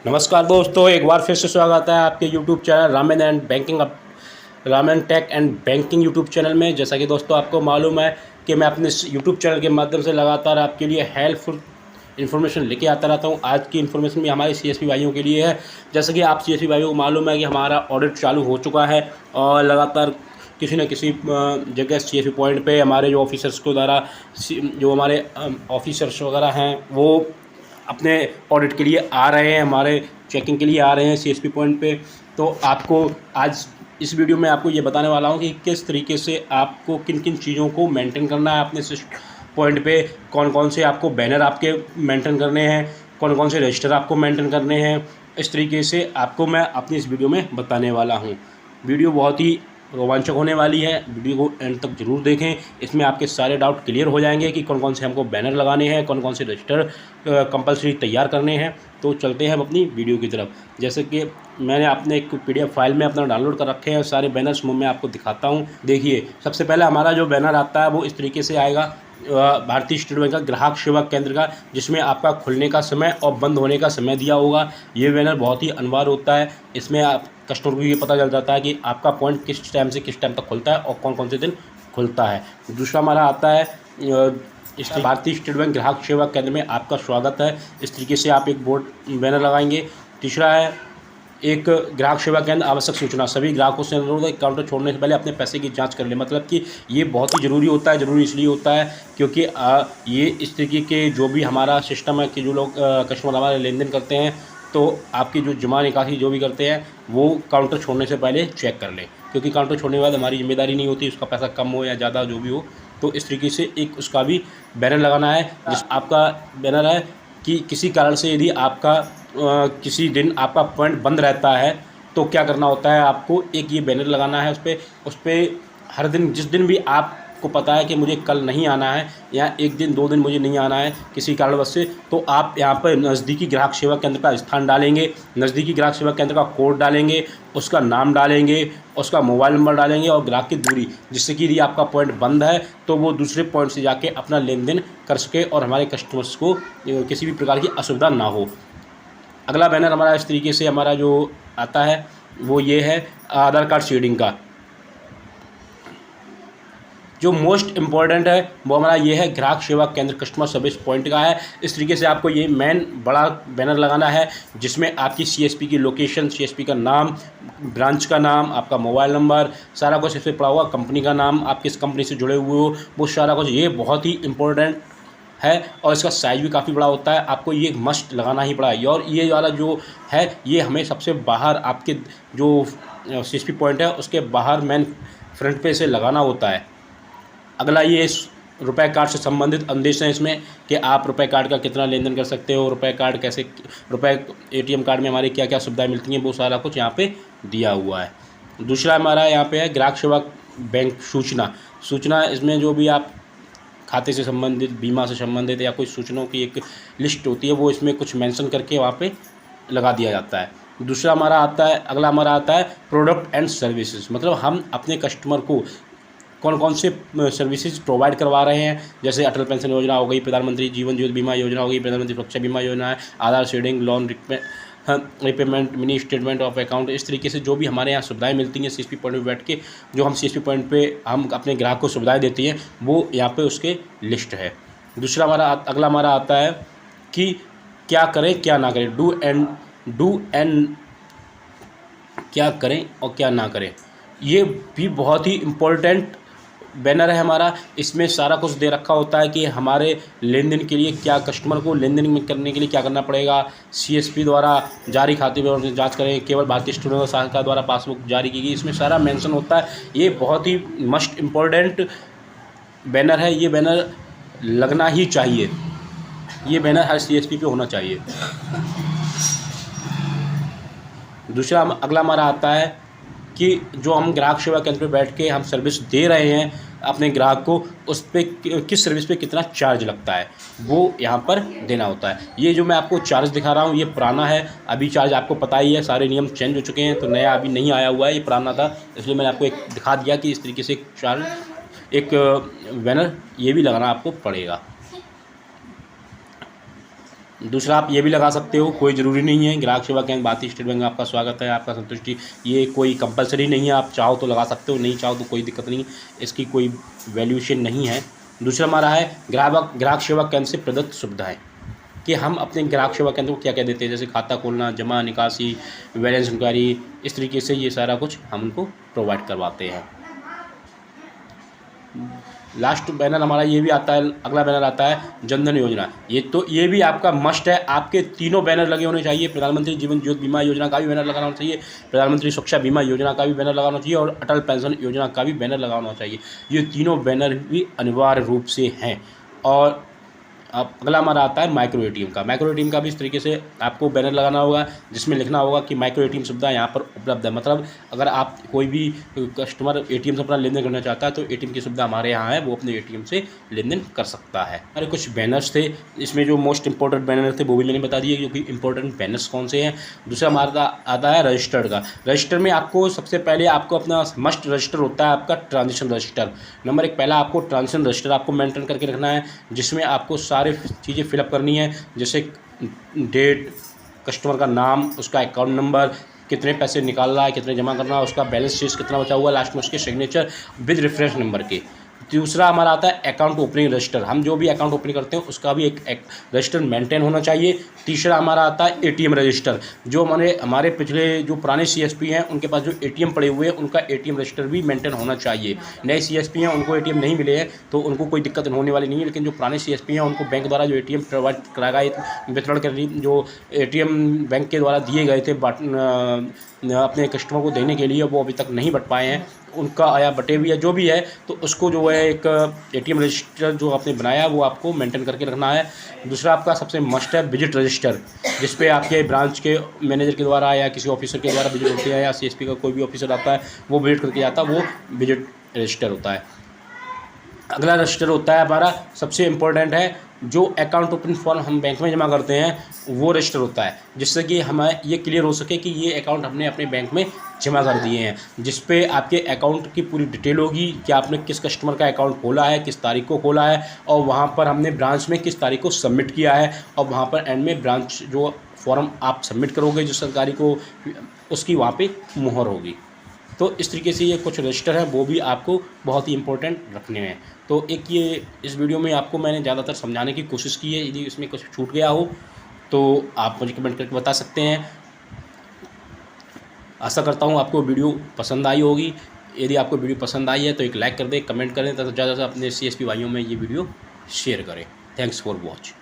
नमस्कार दोस्तों, एक बार फिर से स्वागत है आपके YouTube channel Raman tech and banking YouTube channel में। जैसा कि दोस्तों आपको मालूम है कि मैं अपने यूट्यूब चैनल के माध्यम से लगातार आपके लिए हेल्पफुल इन्फॉर्मेशन लेके आता रहता हूं। आज की इन्फॉर्मेशन भी हमारे सीएसपी भाइयों के लिए है। जैसा कि आप सीएसपी भाइयों को मालूम है कि हमारा ऑडिट चालू हो चुका है और लगातार किसी न किसी जगह सीएसपी पॉइंट पे हमारे जो ऑफिसर्स को द्वारा जो हमारे ऑफिसर्स वगैरह हैं वो अपने ऑडिट के लिए आ रहे हैं, हमारे चेकिंग के लिए आ रहे हैं सीएसपी पॉइंट पे। तो आपको आज इस वीडियो में आपको ये बताने वाला हूँ कि किस तरीके से आपको किन किन चीज़ों को मेंटेन करना है अपने पॉइंट पे, कौन कौन से आपको बैनर आपके मेंटेन करने हैं, कौन कौन से रजिस्टर आपको मेंटेन करने हैं। इस तरीके से आपको मैं अपनी इस वीडियो में बताने वाला हूँ। वीडियो बहुत ही रोमांचक होने वाली है, वीडियो को एंड तक जरूर देखें। इसमें आपके सारे डाउट क्लियर हो जाएंगे कि कौन कौन से हमको बैनर लगाने हैं, कौन कौन से रजिस्टर कंपलसरी तैयार करने हैं। तो चलते हैं हम अपनी वीडियो की तरफ। जैसे कि मैंने अपने एक पीडीएफ फाइल में अपना डाउनलोड कर रखे हैं सारे बैनर्स, मैं आपको दिखाता हूँ। देखिए, सबसे पहले हमारा जो बैनर आता है वो इस तरीके से आएगा, भारतीय स्टेट बैंक का ग्राहक सेवा केंद्र का, जिसमें आपका खुलने का समय और बंद होने का समय दिया होगा। ये बैनर बहुत ही अनिवार्य होता है। इसमें आप कस्टमर को ये पता चल जाता है कि आपका पॉइंट किस टाइम से किस टाइम तक खुलता है और कौन कौन से दिन खुलता है। दूसरा हमारा आता है इस भारतीय स्टेट बैंक ग्राहक सेवा केंद्र में आपका स्वागत है। इस तरीके से आप एक बोर्ड बैनर लगाएंगे। तीसरा है एक ग्राहक सेवा केंद्र आवश्यक सूचना, सभी ग्राहकों से अनुरोध है काउंटर छोड़ने से पहले अपने पैसे की जांच कर ले। मतलब कि ये बहुत ही ज़रूरी होता है। ज़रूरी इसलिए होता है क्योंकि ये इस तरीके के जो भी हमारा सिस्टम है कि जो लोग कस्टमर हमारे लेन देन करते हैं तो आपकी जो जमा निकासी जो भी करते हैं वो काउंटर छोड़ने से पहले चेक कर लें, क्योंकि काउंटर छोड़ने के बाद हमारी जिम्मेदारी नहीं होती, उसका पैसा कम हो या ज़्यादा जो भी हो। तो इस तरीके से एक उसका भी बैनर लगाना है। जिस आपका बैनर है कि किसी कारण से यदि आपका किसी दिन आपका पॉइंट बंद रहता है तो क्या करना होता है, आपको एक ये बैनर लगाना है। उस पर हर दिन, जिस दिन भी आपको पता है कि मुझे कल नहीं आना है या एक दिन 2 दिन मुझे नहीं आना है किसी कारणवश से, तो आप यहाँ पर नज़दीकी ग्राहक सेवा केंद्र का स्थान डालेंगे, नज़दीकी ग्राहक सेवा केंद्र का कोड डालेंगे, उसका नाम डालेंगे, उसका मोबाइल नंबर डालेंगे और ग्राहक की दूरी, जिससे कि यदि आपका पॉइंट बंद है तो वो दूसरे पॉइंट से जाके अपना लेन देन कर सके और हमारे कस्टमर्स को किसी भी प्रकार की असुविधा ना हो। अगला बैनर हमारा इस तरीके से हमारा जो आता है वो ये है आधार कार्ड शेडिंग का। जो मोस्ट इम्पॉर्टेंट है वो हमारा ये है ग्राहक सेवा केंद्र कस्टमर सर्विस पॉइंट का है। इस तरीके से आपको ये मेन बड़ा बैनर लगाना है जिसमें आपकी सीएसपी की लोकेशन, सीएसपी का नाम, ब्रांच का नाम, आपका मोबाइल नंबर, सारा कुछ इससे पड़ा हुआ, कंपनी का नाम, आप किस कंपनी से जुड़े हुए हो, वो सारा कुछ, ये बहुत ही इंपॉर्टेंट है। और इसका साइज़ भी काफ़ी बड़ा होता है, आपको ये मस्ट लगाना ही पड़ा है। और ये वाला जो है ये हमें सबसे बाहर आपके जो सीएसपी पॉइंट है उसके बाहर मेन फ्रंट पे से लगाना होता है। अगला ये रुपए कार्ड से संबंधित आदेश हैं इसमें कि आप रुपए कार्ड का कितना लेन देन कर सकते हो, रुपए कार्ड कैसे, रुपए एटीएम कार्ड में हमारी क्या क्या सुविधाएं मिलती हैं, वो सारा कुछ यहाँ पे दिया हुआ है। दूसरा हमारा यहाँ पे है ग्राहक सेवा बैंक सूचना। इसमें जो भी आप खाते से संबंधित, बीमा से संबंधित या कोई सूचनाओं की एक लिस्ट होती है वो इसमें कुछ मेंशन करके वहाँ पे लगा दिया जाता है। दूसरा हमारा आता है, अगला हमारा आता है प्रोडक्ट एंड सर्विसेज, मतलब हम अपने कस्टमर को कौन कौन से सर्विसेज प्रोवाइड करवा रहे हैं। जैसे अटल पेंशन योजना हो गई, प्रधानमंत्री जीवन ज्योति बीमा योजना हो गई, प्रधानमंत्री सुरक्षा बीमा योजना है, Aadhaar seeding, loan repayment, mini statement of account. इस तरीके से जो भी हमारे यहाँ सुविधाएं मिलती हैं सीएसपी पॉइंट पे बैठ के, जो हम सीएसपी पॉइंट पे हम अपने ग्राहक को सुविधाएं देती हैं, वो यहाँ पे उसके लिस्ट है। दूसरा हमारा अगला हमारा आता है कि क्या करें क्या ना करें, डू एंड क्या करें और क्या ना करें। ये भी बहुत ही इम्पोर्टेंट बैनर है हमारा। इसमें सारा कुछ दे रखा होता है कि हमारे लेन देन के लिए क्या, कस्टमर को लेन देन करने के लिए क्या करना पड़ेगा। सीएसपी द्वारा जारी खाते में जांच करें, केवल भारतीय स्टेट बैंक शाखा द्वारा पासबुक जारी की गई, इसमें सारा मेंशन होता है। ये बहुत ही मस्ट इम्पोर्टेंट बैनर है। ये बैनर लगना ही चाहिए, ये बैनर हर सीएसपी पे होना चाहिए। दूसरा अगला हमारा आता है कि जो हम ग्राहक सेवा केंद्र पे बैठ के हम सर्विस दे रहे हैं अपने ग्राहक को, उस पर किस सर्विस पे कितना चार्ज लगता है वो यहाँ पर देना होता है। ये जो मैं आपको चार्ज दिखा रहा हूँ ये पुराना है, अभी चार्ज आपको पता ही है, सारे नियम चेंज हो चुके हैं, तो नया अभी नहीं आया हुआ है, ये पुराना था, इसलिए मैंने आपको एक दिखा दिया कि इस तरीके से एक चार्ज, एक बैनर ये भी लगाना आपको पड़ेगा। दूसरा आप ये भी लगा सकते हो, कोई ज़रूरी नहीं है। ग्राहक सेवा केंद्र भारतीय स्टेट बैंक में आपका स्वागत है, आपका संतुष्टि, ये कोई कंपलसरी नहीं है। आप चाहो तो लगा सकते हो, नहीं चाहो तो कोई दिक्कत नहीं, इसकी कोई वैल्यूएशन नहीं है। दूसरा हमारा है ग्राहक सेवा केंद्र से प्रदत्त सुविधाएँ, कि हम अपने ग्राहक सेवा केंद्र को क्या क्या देते हैं, जैसे खाता खोलना, जमा निकासी, बैलेंस इंक्वायरी, इस तरीके से ये सारा कुछ हम उनको प्रोवाइड करवाते हैं। लास्ट बैनर हमारा ये भी आता है, अगला बैनर आता है जनधन योजना। ये भी आपका मस्ट है, आपके तीनों बैनर लगे होने चाहिए। प्रधानमंत्री जीवन ज्योति बीमा योजना का भी बैनर लगाना चाहिए, प्रधानमंत्री सुरक्षा बीमा योजना का भी बैनर लगाना चाहिए, और अटल पेंशन योजना का भी बैनर लगाना चाहिए। ये तीनों बैनर भी अनिवार्य रूप से हैं। और अब अगला हमारा आता है माइक्रो एटीएम का। माइक्रो एटीएम का भी इस तरीके से आपको बैनर लगाना होगा, जिसमें लिखना होगा कि माइक्रो एटीएम सुविधा यहाँ पर उपलब्ध है। मतलब अगर आप कोई भी कस्टमर एटीएम से अपना लेन देन करना चाहता है तो एटीएम की सुविधा हमारे यहाँ है, वो अपने एटीएम से लेन देन कर सकता है। हमारे कुछ बैनर्स थे, इसमें जो मोस्ट इंपॉर्टेंट बैनर थे वो भी मैंने बता दिए, क्योंकि इंपॉर्टेंट बैनर्स कौन से हैं। दूसरा हमारा आता है रजिस्टर्ड का। रजिस्टर में आपको सबसे पहले आपको अपना मस्ट रजिस्टर होता है आपका ट्रांजेक्शन रजिस्टर। नंबर 1 पहला आपको ट्रांजेक्शन रजिस्टर आपको मेंटेन करके रखना है, जिसमें आपको सारे चीज़ें फिलअप करनी है, जैसे डेट, कस्टमर का नाम, उसका अकाउंट नंबर, कितने पैसे निकाल रहा है, कितने जमा करना है, उसका बैलेंस शीट कितना बचा हुआ है, लास्ट में उसके सिग्नेचर विद रेफरेंस नंबर के। दूसरा हमारा आता है अकाउंट ओपनिंग रजिस्टर। हम जो भी अकाउंट ओपनिंग करते हैं उसका भी एक रजिस्टर मेंटेन होना चाहिए। तीसरा हमारा आता है एटीएम रजिस्टर। जो हमारे पिछले जो पुराने सीएसपी हैं उनके पास जो एटीएम पड़े हुए हैं उनका एटीएम रजिस्टर भी मेंटेन होना चाहिए। नए सीएसपी हैं उनको एटीएम नहीं मिले हैं तो उनको कोई दिक्कत होने वाली नहीं है, लेकिन जो पुराने सीएसपी हैं उनको बैंक द्वारा जो एटीएम प्रोवाइड कराया गया, वितरण कर जो एटीएम बैंक के द्वारा दिए गए थे अपने कस्टमर को देने के लिए, वो अभी तक नहीं बट पाए हैं। उनका आया बटे भी है जो भी है, तो उसको जो है एक एटीएम रजिस्टर जो आपने बनाया वो आपको मेंटेन करके रखना है। दूसरा आपका सबसे मस्ट है विजिट रजिस्टर, जिस पे आपके ब्रांच के मैनेजर के द्वारा या किसी ऑफिसर के द्वारा विजिट होती है, या सीएसपी का कोई भी ऑफिसर आता है वो विजिट करके जाता है, वो विजिट रजिस्टर होता है। अगला रजिस्टर होता है हमारा सबसे इम्पोर्टेंट है, जो अकाउंट ओपनिंग फॉर्म हम बैंक में जमा करते हैं वो रजिस्टर होता है, जिससे कि हमें ये क्लियर हो सके कि ये अकाउंट हमने अपने बैंक में जमा कर दिए हैं, जिस पे आपके अकाउंट की पूरी डिटेल होगी कि आपने किस कस्टमर का अकाउंट खोला है, किस तारीख को खोला है, और वहाँ पर हमने ब्रांच में किस तारीख को सबमिट किया है, और वहाँ पर एंड में ब्रांच जो फॉर्म आप सबमिट करोगे जो सरकारी को, उसकी वहाँ पर मुहर होगी। तो इस तरीके से ये कुछ रजिस्टर हैं वो भी आपको बहुत ही इंपॉर्टेंट रखने हैं। तो एक ये इस वीडियो में आपको मैंने ज़्यादातर समझाने की कोशिश की है, यदि इसमें कुछ छूट गया हो तो आप मुझे कमेंट करके बता सकते हैं। आशा करता हूँ आपको वीडियो पसंद आई होगी। यदि आपको वीडियो पसंद आई है तो एक लाइक कर दें, कमेंट करें तथा ज़्यादा से अपने सीएसपी भाइयों में ये वीडियो शेयर करें। Thanks for watch.